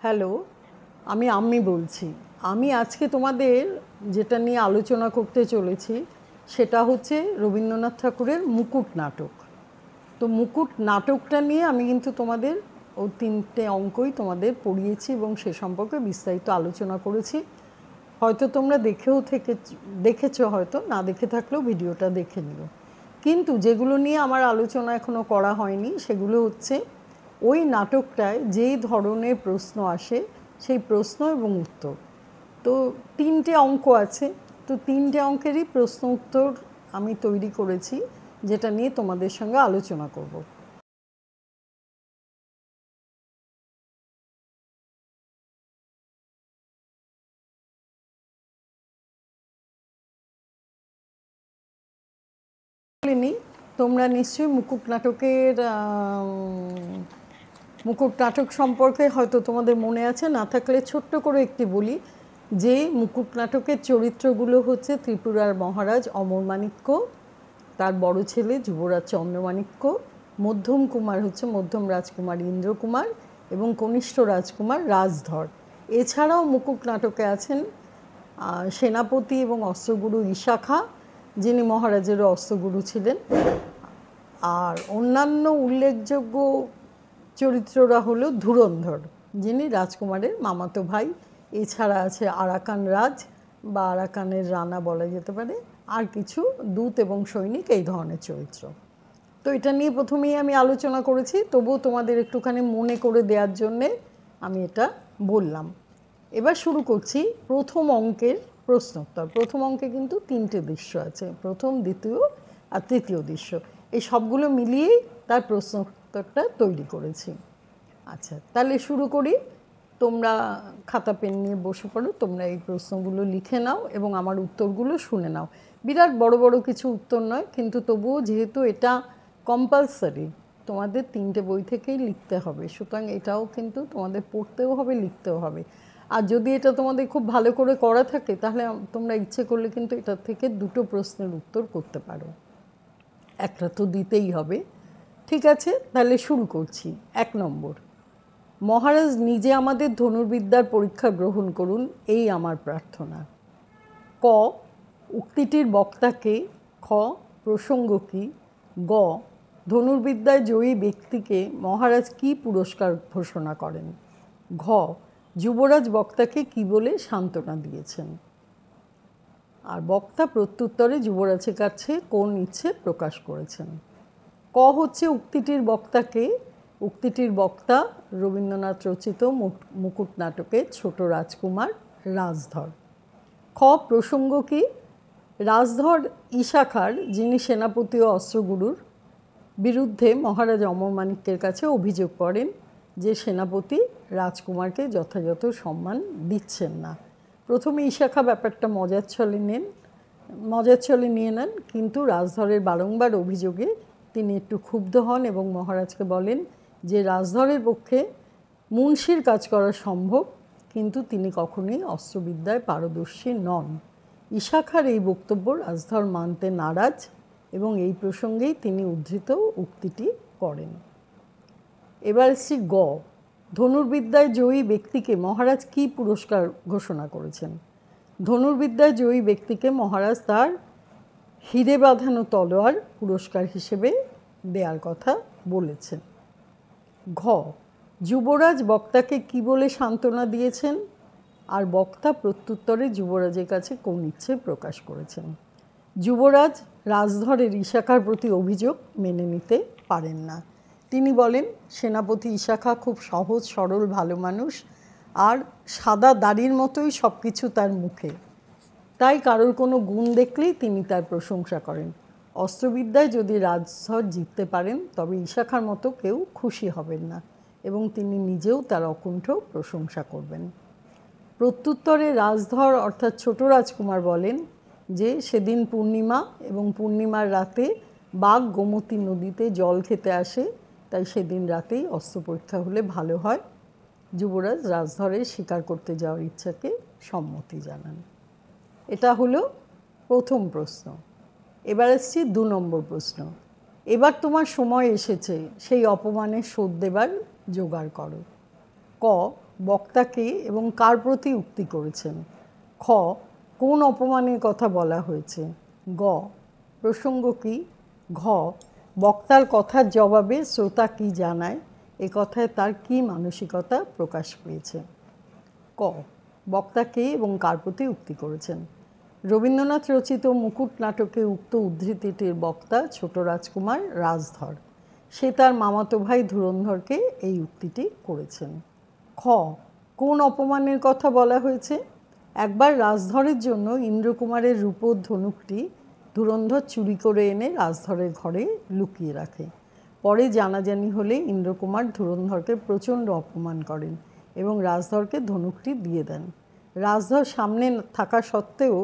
Hello, আমি আম্মি বলছি। আমি আজকে তোমাদের যেটা নিয়ে আলোচনা করতে চলেছি সেটা হচ্ছে রবীন্দ্রনাথ ঠাকুরের মুকুট নাটক। তো মুকুট নাটকটা নিয়ে আমি কিন্তু তোমাদের ও 3টে অঙ্কই তোমাদের পড়িয়েছি এবং সে সম্পর্কে বিস্তারিত আলোচনা করেছি। হয়তো তোমরা দেখেছো, হয়তো না দেখে থাকলেও ভিডিওটা দেখে নিও। কিন্তু যেগুলো নিয়ে আমার আলোচনা এখনও করা হয়নি সেগুলো হচ্ছে ওই নাটকটায় যেই ধরনের প্রশ্ন আসে সেই প্রশ্ন এবং উত্তর। তো 3টে অঙ্ক আছে, তো 3টে অঙ্কেরই প্রশ্ন উত্তর আমি তৈরি করেছি, যেটা নিয়ে তোমাদের সঙ্গে আলোচনা করব। তোমরা নিশ্চয়ই মুকুট নাটক সম্পর্কে হয়তো তোমাদের মনে আছে, না থাকলে ছোট্ট করে একটি বলি যে মুকুট নাটকের চরিত্রগুলো হচ্ছে ত্রিপুরার মহারাজ অমরমাণিক্য, তার বড় ছেলে যুবরাজ চন্দ্রমাণিক্য, মধ্যম কুমার হচ্ছে মধ্যম রাজকুমার ইন্দ্রকুমার এবং কনিষ্ঠ রাজকুমার রাজধর। এছাড়াও মুকুট নাটকে আছেন সেনাপতি এবং অস্ত্রগুরু ইশাখা, যিনি মহারাজেরও অস্ত্রগুরু ছিলেন। আর অন্যান্য উল্লেখযোগ্য চরিত্ররা হলো ধুরন্ধর, যিনি রাজকুমারের মামাতো ভাই। এছাড়া আছে আরাকান রাজ বা আরাকানের রানা বলা যেতে পারে, আর কিছু দূত এবং সৈনিক, এই ধরনের চরিত্র। তো এটা নিয়ে প্রথমেই আমি আলোচনা করেছি, তবুও তোমাদের একটুখানি মনে করে দেওয়ার জন্যে আমি এটা বললাম। এবার শুরু করছি প্রথম অঙ্কের প্রশ্নোত্তর। প্রথম অঙ্কে কিন্তু 3টে দৃশ্য আছে, প্রথম, দ্বিতীয় আর তৃতীয় দৃশ্য। এই সবগুলো মিলিয়েই তার প্রশ্নোত্তরটা তৈরি করেছি। আচ্ছা, তাহলে শুরু করি। তোমরা খাতা পেন নিয়ে বসে পড়ো, তোমরা এই প্রশ্নগুলো লিখে নাও এবং আমার উত্তরগুলো শুনে নাও। বিরাট বড় বড় কিছু উত্তর নয়, কিন্তু তবুও যেহেতু এটা কম্পালসারি, তোমাদের 3টে বই থেকেই লিখতে হবে, সুতরাং এটাও কিন্তু তোমাদের পড়তেও হবে, লিখতেও হবে। আর যদি এটা তোমাদের খুব ভালো করে করা থাকে তাহলে তোমরা ইচ্ছে করলে কিন্তু এটার থেকে 2টো প্রশ্নের উত্তর করতে পারো, একটা তো দিতেই হবে। ঠিক আছে, তাহলে শুরু করছি। 1 নম্বর, মহারাজ নিজে আমাদের ধনুর্বিদ্যার পরীক্ষা গ্রহণ করুন, এই আমার প্রার্থনা। ক, উক্তিটির বক্তাকে। খ, প্রসঙ্গ কী। গ, ধনুর্বিদ্যায় জয়ী ব্যক্তিকে মহারাজ কী পুরস্কার ঘোষণা করেন। ঘ, যুবরাজ বক্তাকে কী বলে সান্ত্বনা দিয়েছেন। আর বক্তা প্রত্যুত্তরে যুবরাজের কাছে কোন ইচ্ছে প্রকাশ করেছেন। ক হচ্ছে উক্তিটির বক্তাকে। উক্তিটির বক্তা রবীন্দ্রনাথ রচিত মুকুট নাটকের ছোট রাজকুমার রাজধর। খ, প্রসঙ্গ কী। রাজধর ইশাখার, যিনি সেনাপতি ও অস্ত্রগুরুর বিরুদ্ধে মহারাজ অমরমাণিক্যের কাছে অভিযোগ করেন যে সেনাপতি রাজকুমারকে যথাযথ সম্মান দিচ্ছেন না। প্রথমে ইশাখা ব্যাপারটা মজার ছলে নিয়ে নেন, কিন্তু রাজধরের বারংবার অভিযোগে তিনি একটু ক্ষুব্ধ হন এবং মহারাজকে বলেন যে রাজধরের পক্ষে মুন্সির কাজ করা সম্ভব, কিন্তু তিনি কখনোই অস্ত্রবিদ্যায় পারদর্শী নন। ইশাখার এই বক্তব্য রাজধর মানতে নারাজ এবং এই প্রসঙ্গেই তিনি উদ্ধৃত উক্তিটি করেন। এবার এসছি গ, ধনুর্বিদ্যায় জয়ী ব্যক্তিকে মহারাজ কী পুরস্কার ঘোষণা করেছেন। ধনুর্বিদ্যায় জয়ী ব্যক্তিকে মহারাজ তার হিরে বাঁধানো তলোয়ার পুরস্কার হিসেবে দেওয়ার কথা বলেছেন। ঘ, যুবরাজ বক্তাকে কী বলে সান্ত্বনা দিয়েছেন, আর বক্তা প্রত্যুত্তরে যুবরাজের কাছে কোন ইচ্ছে প্রকাশ করেছেন। যুবরাজ রাজধরের ইশাখার প্রতি অভিযোগ মেনে নিতে পারেন না। তিনি বলেন সেনাপতি ইশাখা খুব সহজ সরল ভালো মানুষ, আর সাদা দাড়ির মতোই সব কিছু তার মুখে, তাই কারোর কোনো গুণ দেখলেই তিনি তার প্রশংসা করেন। অস্ত্রবিদ্যায় যদি রাজধর জিততে পারেন তবে ইশাখার মতো কেউ খুশি হবেন না এবং তিনি নিজেও তার অকুণ্ঠ প্রশংসা করবেন। প্রত্যুত্তরে রাজধর অর্থাৎ ছোট রাজকুমার বলেন যে সেদিন পূর্ণিমা এবং পূর্ণিমার রাতে বাঘ গোমতী নদীতে জল খেতে আসে, তাই সেদিন রাতেই অস্ত্র পরীক্ষা হলে ভালো হয়। যুবরাজ রাজধরের শিকার করতে যাওয়ার ইচ্ছাকে সম্মতি জানান। এটা হলো প্রথম প্রশ্ন। এবার আসছি 2 নম্বর প্রশ্ন। এবার তোমার সময় এসেছে সেই অপমানের শোধ দেবার জোগাড় করো। ক, বক্তাকে এবং কার প্রতি উক্তি করেছেন? খ, কোন অপমানের কথা বলা হয়েছে? গ, প্রসঙ্গ কি? ঘ, বক্তার কথার জবাবে শ্রোতা কি জানায়? এ কথায় তার কি মানসিকতা প্রকাশ পেয়েছে? ক, বক্তাকে এবং কার প্রতি উক্তি করেছেন? রবীন্দ্রনাথ রচিত মুকুট নাটকে উক্ত উদ্ধৃতিটির বক্তা ছোট রাজকুমার রাজধর। সে তার মামাতো ভাই ধুরন্ধরকে এই উক্তিটি করেছেন। খ, কোন অপমানের কথা বলা হয়েছে? একবার রাজধরের জন্য ইন্দ্রকুমারের রূপোর ধনুকটি ধুরন্ধর চুরি করে এনে রাজধরের ঘরে লুকিয়ে রাখে। পরে জানাজানি হলে ইন্দ্রকুমার ধুরন্ধরকে প্রচণ্ড অপমান করেন এবং রাজধরকে ধনুকটি দিয়ে দেন। রাজধর সামনে থাকা সত্ত্বেও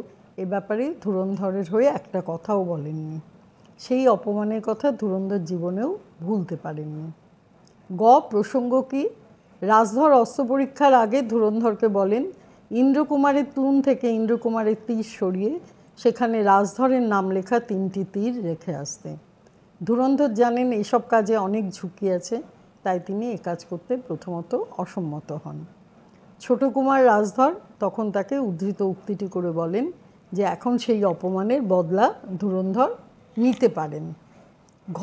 এ ব্যাপারে ধুরন্ধরের হয়ে একটা কথাও বলেননি। সেই অপমানের কথা ধুরন্ধর জীবনেও ভুলতে পারেননি। গ, প্রসঙ্গ কি? রাজধর অস্ত্র পরীক্ষার আগে ধুরন্ধরকে বলেন ইন্দ্রকুমারের তুন থেকে ইন্দ্রকুমারের তীর সরিয়ে সেখানে রাজধরের নাম লেখা 3টি তীর রেখে আসতে। ধুরন্ধর জানেন এসব কাজে অনেক ঝুঁকি আছে, তাই তিনি এ কাজ করতে প্রথমত অসম্মত হন। ছোট কুমার রাজধর তখন তাকে উদ্ধৃত উক্তিটি করে বলেন যে এখন সেই অপমানের বদলা ধুরন্ধর নিতে পারেন। ঘ,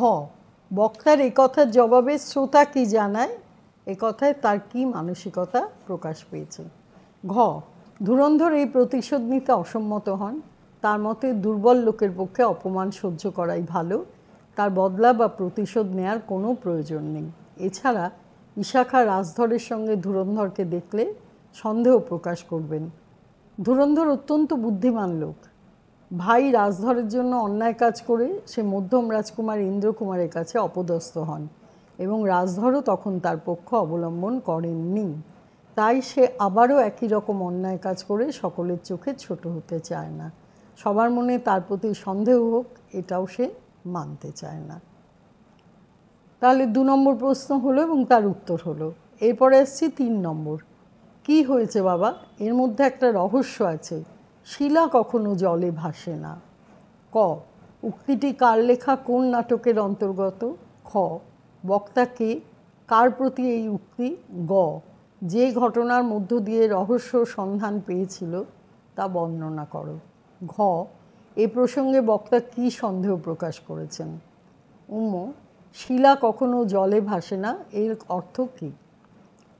বক্তার এ কথার জবাবে শ্রোতা কি জানায়? এ কথায় তার কি মানসিকতা প্রকাশ পেয়েছে? ঘ, ধুরন্ধর এই প্রতিশোধ নিতে অসম্মত হন। তার মতে দুর্বল লোকের পক্ষে অপমান সহ্য করাই ভালো, তার বদলা বা প্রতিশোধ নেয়ার কোনো প্রয়োজন নেই। এছাড়া ইশাখা রাজধরের সঙ্গে ধুরন্ধরকে দেখলে সন্দেহ প্রকাশ করবেন। ধুরন্ধর অত্যন্ত বুদ্ধিমান লোক। ভাই রাজধরের জন্য অন্যায় কাজ করে সে মধ্যম রাজকুমার ইন্দ্রকুমারের কাছে অপদস্থ হন এবং রাজধরও তখন তার পক্ষ অবলম্বন করেননি। তাই সে আবারও একই রকম অন্যায় কাজ করে সকলের চোখে ছোট হতে চায় না। সবার মনে তার প্রতি সন্দেহ হোক এটাও সে মানতে চায় না। তাহলে 2 নম্বর প্রশ্ন হলো এবং তার উত্তর হলো। এরপরে আসছি 3 নম্বর। কি হয়েছে বাবা? এর মধ্যে একটা রহস্য আছে। শিলা কখনো জলে ভাসে না। ক, উক্তিটি কার লেখা, কোন নাটকের অন্তর্গত? খ, বক্তা কে, কার প্রতি এই উক্তি? গ, যে ঘটনার মধ্য দিয়ে রহস্য সন্ধান পেয়েছিল তা বর্ণনা করো। ঘ, এ প্রসঙ্গে বক্তা কি সন্দেহ প্রকাশ করেছেন? উম, শিলা কখনো জলে ভাসে না এর অর্থ কী?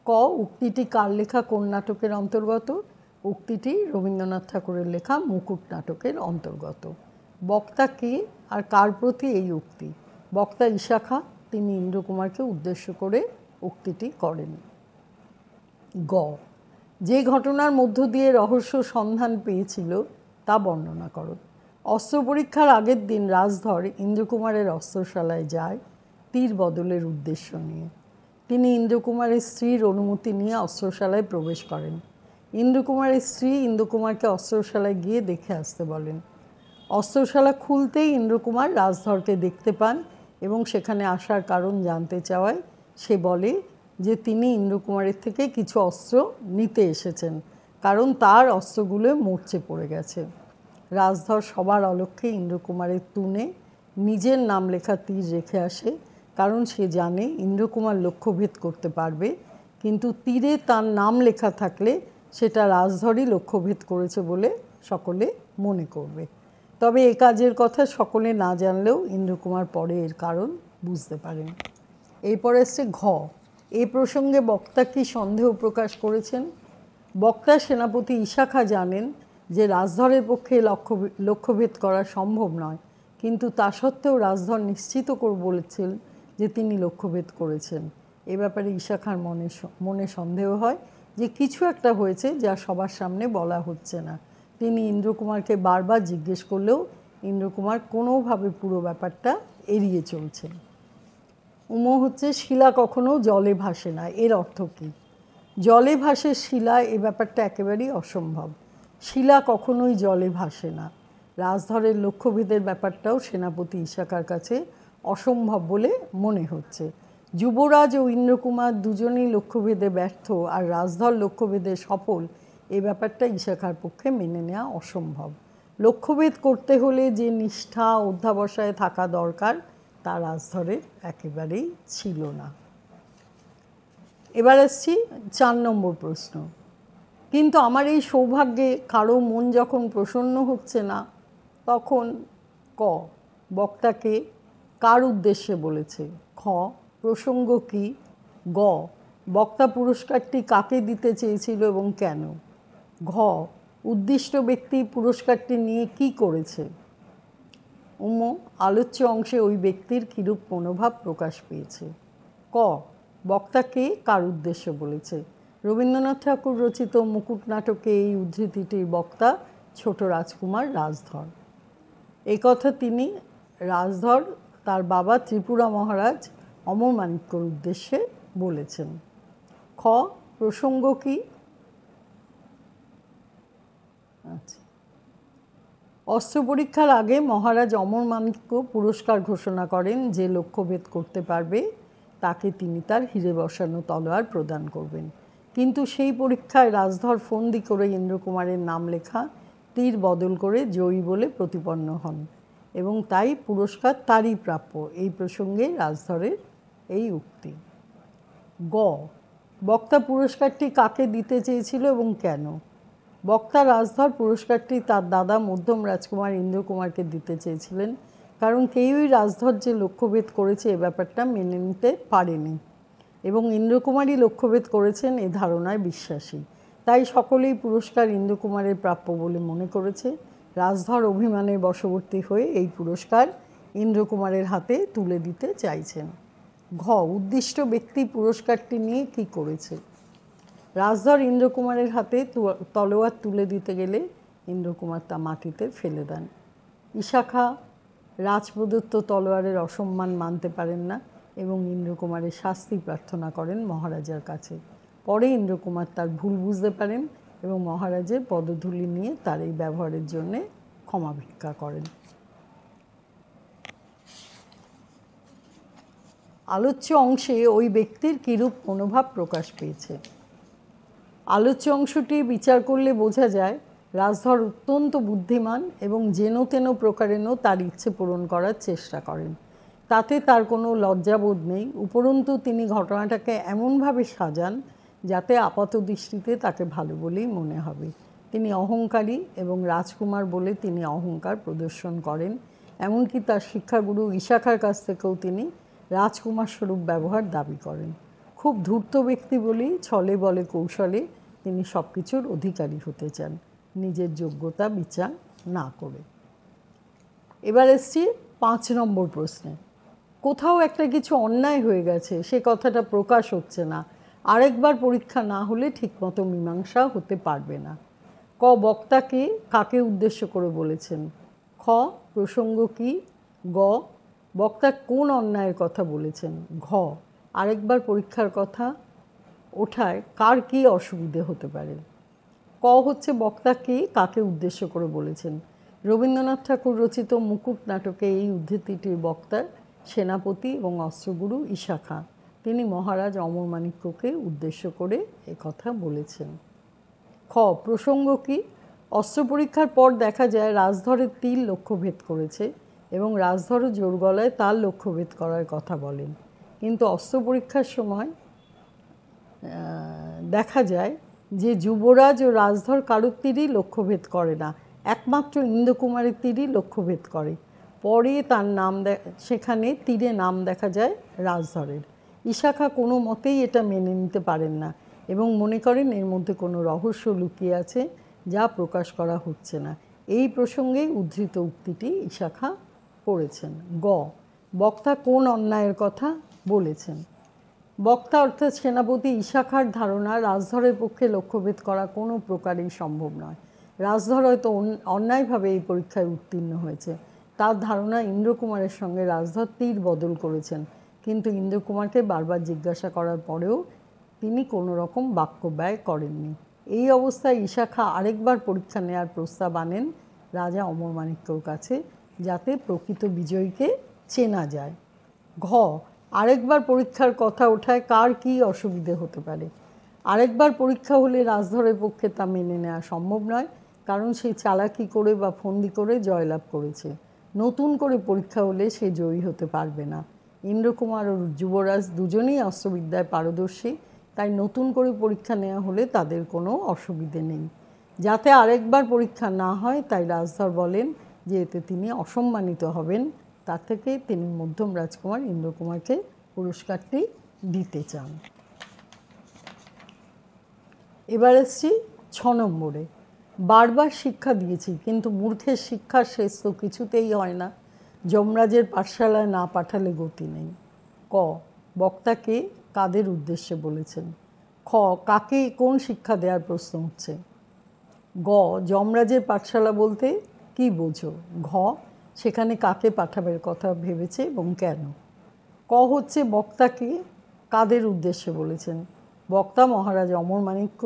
ক, উক্তিটি কার লেখা, কোন নাটকের অন্তর্গত? উক্তিটি রবীন্দ্রনাথ ঠাকুরের লেখা মুকুট নাটকের অন্তর্গত। বক্তা কে আর কার প্রতি এই উক্তি? বক্তা ইশাখা, তিনি ইন্দ্রকুমারকে উদ্দেশ্য করে উক্তিটি করেন। গ, যে ঘটনার মধ্য দিয়ে রহস্য সন্ধান পেয়েছিল তা বর্ণনা করো। অস্ত্র পরীক্ষার আগের দিন রাজধর ইন্দ্রকুমারের অস্ত্রশালায় যায় তীর বদলের উদ্দেশ্য নিয়ে। তিনি ইন্দ্রকুমারের স্ত্রীর অনুমতি নিয়ে অস্ত্রশালায় প্রবেশ করেন। ইন্দ্রকুমারের স্ত্রী ইন্দ্রকুমারকে অস্ত্রশালায় গিয়ে দেখে আসতে বলেন। অস্ত্রশালা খুলতেই ইন্দ্রকুমার রাজধরকে দেখতে পান এবং সেখানে আসার কারণ জানতে চাওয়ায় সে বলে যে তিনি ইন্দ্রকুমারের থেকে কিছু অস্ত্র নিতে এসেছেন, কারণ তার অস্ত্রগুলো মরচে পড়ে গেছে। রাজধর সবার অলক্ষ্যে ইন্দ্রকুমারের তুনে নিজের নাম লেখা তীর রেখে আসে, কারণ সে জানে ইন্দ্রকুমার লক্ষ্যভেদ করতে পারবে, কিন্তু তীরে তার নাম লেখা থাকলে সেটা রাজধরই লক্ষ্যভেদ করেছে বলে সকলে মনে করবে। তবে এ কাজের কথা সকলে না জানলেও ইন্দ্রকুমার পরে এর কারণ বুঝতে পারেন। এরপর আসছে ঘ, এই প্রসঙ্গে বক্তা কি সন্দেহ প্রকাশ করেছেন? বক্তা সেনাপতি ইশাখা জানেন যে রাজধরের পক্ষে লক্ষ্যভেদ করা সম্ভব নয়, কিন্তু তা সত্ত্বেও রাজধর নিশ্চিত করে বলেছেন যে তিনি লক্ষ্যভেদ করেছেন। এ ব্যাপারে ইশাখার মনে সন্দেহ হয় যে কিছু একটা হয়েছে যা সবার সামনে বলা হচ্ছে না। তিনি ইন্দ্রকুমারকে বারবার জিজ্ঞেস করলেও ইন্দ্রকুমার কোনোভাবে পুরো ব্যাপারটা এড়িয়ে চলছেন। উম হচ্ছে শিলা কখনো জলে ভাসে না, এর অর্থ কী? জলে ভাসে শিলা, এ ব্যাপারটা একেবারেই অসম্ভব। শিলা কখনোই জলে ভাসে না। রাজধরের লক্ষ্যভেদের ব্যাপারটাও সেনাপতি ইশাখার কাছে অসম্ভব বলে মনে হচ্ছে। যুবরাজ ও ইন্দ্রকুমার দুজনেই লক্ষ্যভেদে ব্যর্থ আর রাজধর লক্ষ্যভেদে সফল, এ ব্যাপারটা ইশাখার পক্ষে মেনে নেওয়া অসম্ভব। লক্ষ্যভেদ করতে হলে যে নিষ্ঠা অধ্যাবসায় থাকা দরকার তা রাজধরের একেবারেই ছিল না। এবার আসছি 4 নম্বর প্রশ্ন। কিন্তু আমার এই সৌভাগ্যে কারো মন যখন প্রসন্ন হচ্ছে না, তখন ক বক্তাকে কার উদ্দেশ্যে বলেছে, খ প্রসঙ্গ কি, গ বক্তা পুরস্কারটি কাকে দিতে চেয়েছিল এবং কেন, ঘ উদ্দিষ্ট ব্যক্তি পুরস্কারটি নিয়ে কি করেছে, উম আলোচ্য অংশে ওই ব্যক্তির কিরূপ মনোভাব প্রকাশ পেয়েছে, ক বক্তাকে কার উদ্দেশ্যে বলেছে। রবীন্দ্রনাথ ঠাকুর রচিত মুকুট নাটকে এই উদ্ধৃতিটির বক্তা ছোট রাজকুমার রাজধর। এই কথা তিনি রাজধর তার বাবা ত্রিপুরা মহারাজ অমরমাণিক্যর উদ্দেশ্যে বলেছেন। খ প্রসঙ্গ কি, আচ্ছা, অস্ত্র পরীক্ষার আগে মহারাজ অমরমাণিক্য পুরস্কার ঘোষণা করেন, যে লক্ষ্যভেদ করতে পারবে তাকে তিনি তার হিরে বসানো তলোয়ার প্রদান করবেন। কিন্তু সেই পরীক্ষায় রাজধর ফন্দি করে ইন্দ্রকুমারের নাম লেখা তীর বদল করে জয়ী বলে প্রতিপন্ন হন এবং তাই পুরস্কার তারই প্রাপ্য। এই প্রসঙ্গে রাজধরের এই উক্তি। গ বক্তা পুরস্কারটি কাকে দিতে চেয়েছিল এবং কেন। বক্তা রাজধর পুরস্কারটি তার দাদা মধ্যম রাজকুমার ইন্দ্রকুমারকে দিতে চেয়েছিলেন, কারণ কেউই রাজধর যে লক্ষ্যভেদ করেছে এ ব্যাপারটা মেনে নিতে পারেনি এবং ইন্দ্রকুমারই লক্ষ্যভেদ করেছেন এ ধারণায় বিশ্বাসী। তাই সকলেই পুরস্কার ইন্দ্রকুমারের প্রাপ্য বলে মনে করেছে। রাজধর অভিমানের বশবর্তী হয়ে এই পুরস্কার ইন্দ্রকুমারের হাতে তুলে দিতে চাইছেন। ঘ উদ্দিষ্ট ব্যক্তি পুরস্কারটি নিয়ে কি করেছে। রাজধর ইন্দ্রকুমারের হাতে তলোয়ার তুলে দিতে গেলে ইন্দ্রকুমার তা মাটিতে ফেলে দেন। ইশাখা রাজপ্রদত্ত তলোয়ারের অসম্মান মানতে পারেন না এবং ইন্দ্রকুমারের শাস্তি প্রার্থনা করেন মহারাজার কাছে। পরে ইন্দ্রকুমার তার ভুল বুঝতে পারেন এবং মহারাজের পদধূলি নিয়ে তার এই ব্যবহারের জন্য ক্ষমা ভিক্ষা করেন। আলোচ্য অংশে ওই ব্যক্তির কিরূপ মনোভাব প্রকাশ পেয়েছে। আলোচ্য অংশটি বিচার করলে বোঝা যায় রাজধর অত্যন্ত বুদ্ধিমান এবং যেন তেন প্রকারেণও তার ইচ্ছে পূরণ করার চেষ্টা করেন। তাতে তার কোনো লজ্জাবোধ নেই। উপরন্তু তিনি ঘটনাটাকে এমনভাবে সাজান যাতে আপাত দৃষ্টিতে তাকে ভালো বলেই মনে হবে। তিনি অহংকারী এবং রাজকুমার বলে তিনি অহংকার প্রদর্শন করেন। এমনকি তার শিক্ষাগুরু ইশাখার কাছ থেকেও তিনি রাজকুমার স্বরূপ ব্যবহার দাবি করেন। খুব ধূর্ত ব্যক্তি বলেই ছলে বলে কৌশলে তিনি সব কিছুর অধিকারী হতে চান, নিজের যোগ্যতা বিচার না করে। এবার এসছি 5 নম্বর প্রশ্নে। কোথাও একটা কিছু অন্যায় হয়ে গেছে, সে কথাটা প্রকাশ হচ্ছে না, আরেকবার পরীক্ষা না হলে ঠিকমতো মীমাংসা হতে পারবে না। ক বক্তাকে কাকে উদ্দেশ্য করে বলেছেন। খ প্রসঙ্গ কি। গ বক্তা কোন অন্যায়ের কথা বলেছেন। ঘ আরেকবার পরীক্ষার কথা ওঠায় কার কী অসুবিধে হতে পারে। ক হচ্ছে বক্তাকে কাকে উদ্দেশ্য করে বলেছেন। রবীন্দ্রনাথ ঠাকুর রচিত মুকুট নাটকে এই উদ্ধৃতিটির বক্তা সেনাপতি এবং অস্ত্রগুরু ইশাখা। তিনি মহারাজ অমরমাণিক্যকে উদ্দেশ্য করে কথা বলেছেন। খ প্রসঙ্গ কি। অস্ত্র পরীক্ষার পর দেখা যায় রাজধরের তীর লক্ষ্যভেদ করেছে এবং রাজধরও জোর গলায় তার লক্ষ্যভেদ করার কথা বলেন, কিন্তু অস্ত্র পরীক্ষার সময় দেখা যায় যে যুবরাজ ও রাজধর কারোর তীরই লক্ষ্যভেদ করে না, একমাত্র ইন্দ্রকুমারের তীরই লক্ষ্যভেদ করে। পরে তার নাম সেখানে তীরে নাম দেখা যায় রাজধরের। ইশাখা কোনো মতেই এটা মেনে নিতে পারেন না এবং মনে করেন এর মধ্যে কোনো রহস্য লুকিয়ে আছে যা প্রকাশ করা হচ্ছে না। এই প্রসঙ্গে উদ্ধৃত উক্তিটি ইশাখা করেছেন। গ বক্তা কোন অন্যায়ের কথা বলেছেন। বক্তা অর্থাৎ সেনাপতি ইশাখার ধারণা রাজধরের পক্ষে লক্ষ্যভেদ করা কোনো প্রকারেই সম্ভব নয়। রাজধর হয়তো অন্যায়ভাবে এই পরীক্ষায় উত্তীর্ণ হয়েছে। তার ধারণা ইন্দ্রকুমারের সঙ্গে রাজধর তীর বদল করেছেন, কিন্তু ইন্দ্রকুমারকে বারবার জিজ্ঞাসা করার পরেও তিনি কোনো রকম বাক্য ব্যয় করেননি। এই অবস্থায় ইশাখা আরেকবার পরীক্ষা নেওয়ার প্রস্তাব আনেন রাজা অমরমাণিক্যর কাছে, যাতে প্রকৃত বিজয়ীকে চেনা যায়। ঘ আরেকবার পরীক্ষার কথা ওঠায় কার কী অসুবিধে হতে পারে। আরেকবার পরীক্ষা হলে রাজধরের পক্ষে তা মেনে নেওয়া সম্ভব নয়, কারণ সে চালাকি করে বা ফন্দি করে জয়লাভ করেছে। নতুন করে পরীক্ষা হলে সে জয়ী হতে পারবে না। ইন্দ্রকুমার ও যুবরাজ দুজনেই অস্ত্রবিদ্যায় পারদর্শী, তাই নতুন করে পরীক্ষা নেওয়া হলে তাদের কোনো অসুবিধে নেই। যাতে আরেকবার পরীক্ষা না হয় তাই রাজধর বলেন যে এতে তিনি অসম্মানিত হবেন, তার থেকে তিনি মধ্যম রাজকুমার ইন্দ্রকুমারকে পুরস্কারটি দিতে চান। এবার এসছি 6 নম্বরে। বারবার শিক্ষা দিয়েছি কিন্তু মূর্খের শিক্ষার শেষ তো কিছুতেই হয় না, যমরাজের পাঠশালায় না পাঠালে গতি নেই। ক, বক্তাকে কাদের উদ্দেশ্যে বলেছেন? খ, কাকে কোন শিক্ষা দেওয়ার প্রশ্ন উঠছে? গ, যমরাজের পাঠশালা বলতে কি বোঝো? ঘ, সেখানে কাকে পাঠাবার কথা ভেবেছে এবং কেন? ক হচ্ছে বক্তাকে কাদের উদ্দেশ্যে বলেছেন? বক্তা মহারাজ অমরমাণিক্য,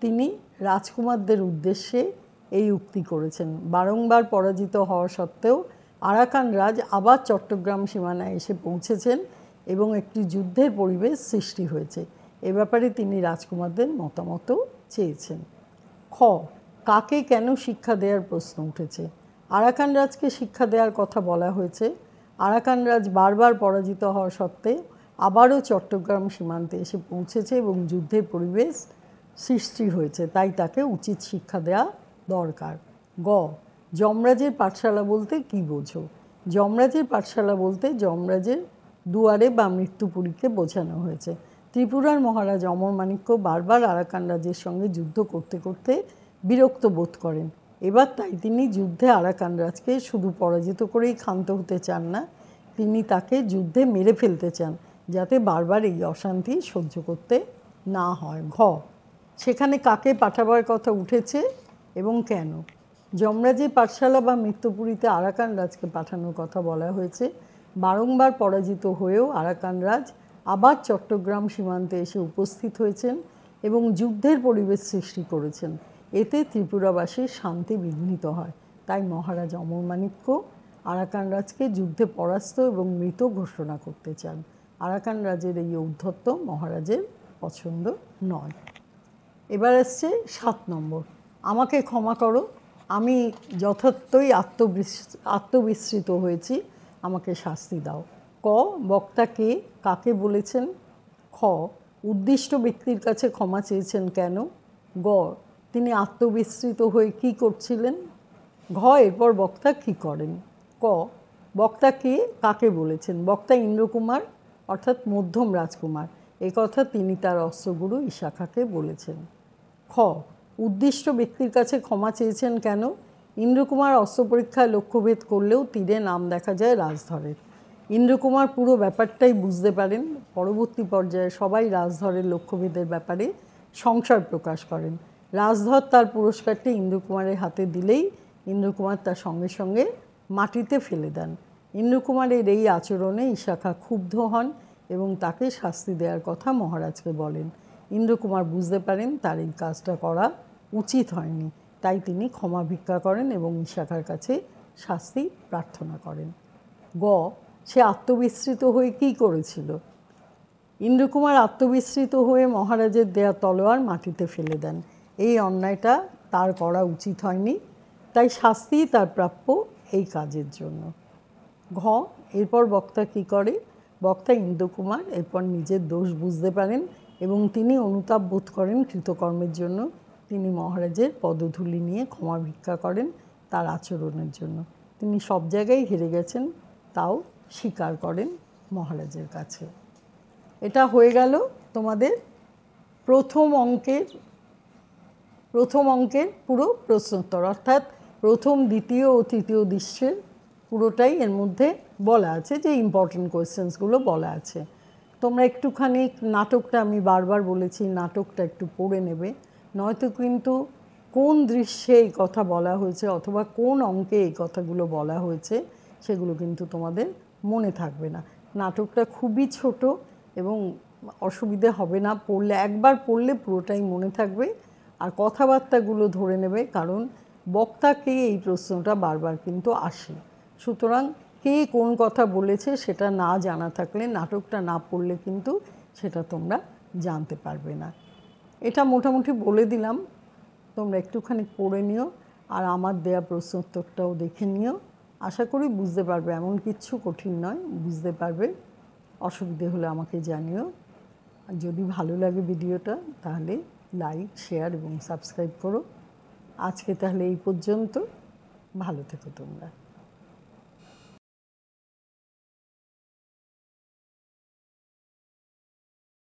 তিনি রাজকুমারদের উদ্দেশ্যে এই উক্তি করেছেন। বারংবার পরাজিত হওয়া সত্ত্বেও আরাকান রাজ আবার চট্টগ্রাম সীমানায় এসে পৌঁছেছেন এবং একটি যুদ্ধের পরিবেশ সৃষ্টি হয়েছে। এ ব্যাপারে তিনি রাজকুমারদের মতামতও চেয়েছেন। খ, কাকে কেন শিক্ষা দেওয়ার প্রশ্ন উঠেছে? আরাকান রাজকে শিক্ষা দেওয়ার কথা বলা হয়েছে। আরাকান রাজ বারবার পরাজিত হওয়া সত্ত্বে আবারও চট্টগ্রাম সীমান্তে এসে পৌঁছেছে এবং যুদ্ধের পরিবেশ সৃষ্টি হয়েছে, তাই তাকে উচিত শিক্ষা দেওয়া দরকার। গ, যমরাজের পাঠশালা বলতে কি বোঝো? যমরাজের পাঠশালা বলতে যমরাজের দুয়ারে বা মৃত্যুপুরীকে বোঝানো হয়েছে। ত্রিপুরার মহারাজ অমরমাণিক্য বারবার আরাকান রাজের সঙ্গে যুদ্ধ করতে করতে বিরক্ত বোধ করেন। এবার তাই তিনি যুদ্ধে আরাকান রাজকে শুধু পরাজিত করেই ক্ষান্ত হতে চান না, তিনি তাকে যুদ্ধে মেরে ফেলতে চান, যাতে বারবার এই অশান্তি সহ্য করতে না হয়। ঘ, সেখানে কাকে পাঠাবার কথা উঠেছে এবং কেন? যমরাজের পাঠশালা বা মৃত্যুপুরীতে আরাকান রাজকে পাঠানোর কথা বলা হয়েছে। বারংবার পরাজিত হয়েও আরাকান রাজ আবার চট্টগ্রাম সীমান্তে এসে উপস্থিত হয়েছেন এবং যুদ্ধের পরিবেশ সৃষ্টি করেছেন। এতে ত্রিপুরাবাসীর শান্তি বিঘ্নিত হয়, তাই মহারাজ অমরমাণিক্য আরাকান রাজকে যুদ্ধে পরাস্ত এবং মৃত ঘোষণা করতে চান। আরাকান রাজের এই ঔদ্ধত্য মহারাজের পছন্দ নয়। এবার আসছে 7 নম্বর। আমাকে ক্ষমা করো, আমি যথার্থই আত্মবিস্মৃত হয়েছি, আমাকে শাস্তি দাও। ক, বক্তাকে কাকে বলেছেন? খ, উদ্দিষ্ট ব্যক্তির কাছে ক্ষমা চেয়েছেন কেন? গ, তিনি আত্মবিস্মৃত হয়ে কি করছিলেন? ঘ, এরপর বক্তা কী করেন? ক, বক্তাকে কাকে বলেছেন? বক্তা ইন্দ্রকুমার অর্থাৎ মধ্যম রাজকুমার, এ কথা তিনি তার অস্ত্রগুরু ইশাখাকে বলেছেন। খ, উদ্দিষ্ট ব্যক্তির কাছে ক্ষমা চেয়েছেন কেন? ইন্দ্রকুমার অস্ত্র পরীক্ষায় লক্ষ্যভেদ করলেও তীরে নাম দেখা যায় রাজধরের। ইন্দ্রকুমার পুরো ব্যাপারটাই বুঝতে পারেন। পরবর্তী পর্যায়ে সবাই রাজধরের লক্ষ্যভেদের ব্যাপারে সংশয় প্রকাশ করেন। রাজধর তার পুরস্কারটি ইন্দ্রকুমারের হাতে দিলেই ইন্দ্রকুমার তার সঙ্গে সঙ্গে মাটিতে ফেলে দেন। ইন্দ্রকুমারের এই আচরণে ইশাখা ক্ষুব্ধ হন এবং তাকে শাস্তি দেওয়ার কথা মহারাজকে বলেন। ইন্দ্রকুমার বুঝতে পারেন তার এই কাজটা করা উচিত হয়নি, তাই তিনি ক্ষমা ভিক্ষা করেন এবং ইশাখার কাছে শাস্তি প্রার্থনা করেন। গ, সে আত্মবিস্মৃত হয়ে কী করেছিল? ইন্দ্রকুমার আত্মবিস্মৃত হয়ে মহারাজের দেয়া তলোয়ার মাটিতে ফেলে দেন। এই অন্যায়টা তার করা উচিত হয়নি, তাই শাস্তি তার প্রাপ্য এই কাজের জন্য। ঘ, এরপর বক্তা কী করে? বক্তা ইন্দ্রকুমার এরপর নিজের দোষ বুঝতে পারেন এবং তিনি অনুতাপ বোধ করেন কৃতকর্মের জন্য। তিনি মহারাজের পদধূলি নিয়ে ক্ষমা ভিক্ষা করেন তার আচরণের জন্য। তিনি সব জায়গায় হেরে গেছেন, তাও স্বীকার করেন মহারাজের কাছে। এটা হয়ে গেল তোমাদের প্রথম অঙ্কের পুরো প্রশ্নোত্তর, অর্থাৎ প্রথম, দ্বিতীয় ও তৃতীয় দৃশ্যের পুরোটাই এর মধ্যে বলা আছে, যে ইম্পর্টেন্ট কোয়েশ্চেন্সগুলো বলা আছে। তোমরা একটুখানি নাটকটা, আমি বারবার বলেছি নাটকটা একটু পড়ে নেবে, নয়তো কিন্তু কোন দৃশ্যে এই কথা বলা হয়েছে অথবা কোন অঙ্কে এই কথাগুলো বলা হয়েছে সেগুলো কিন্তু তোমাদের মনে থাকবে না। নাটকটা খুবই ছোট এবং অসুবিধে হবে না, পড়লে একবার পড়লে পুরোটাই মনে থাকবে। আর কথাবার্তাগুলো ধরে নেবে, কারণ বক্তাকে এই প্রশ্নটা বারবার কিন্তু আসে। সুতরাং কে কোন কথা বলেছে সেটা না জানা থাকলে, নাটকটা না পড়লে কিন্তু সেটা তোমরা জানতে পারবে না। এটা মোটামুটি বলে দিলাম, তোমরা একটুখানি পড়ে নিও আর আমার দেয়া প্রশ্নোত্তরটাও দেখে নিও। আশা করি বুঝতে পারবে, এমন কিচ্ছু কঠিন নয়, বুঝতে পারবে। অসুবিধে হলে আমাকে জানিও। আর যদি ভালো লাগে ভিডিওটা তাহলে লাইক, শেয়ার এবং সাবস্ক্রাইব করো। আজকে তাহলে এই পর্যন্ত। ভালো থেকো তোমরা।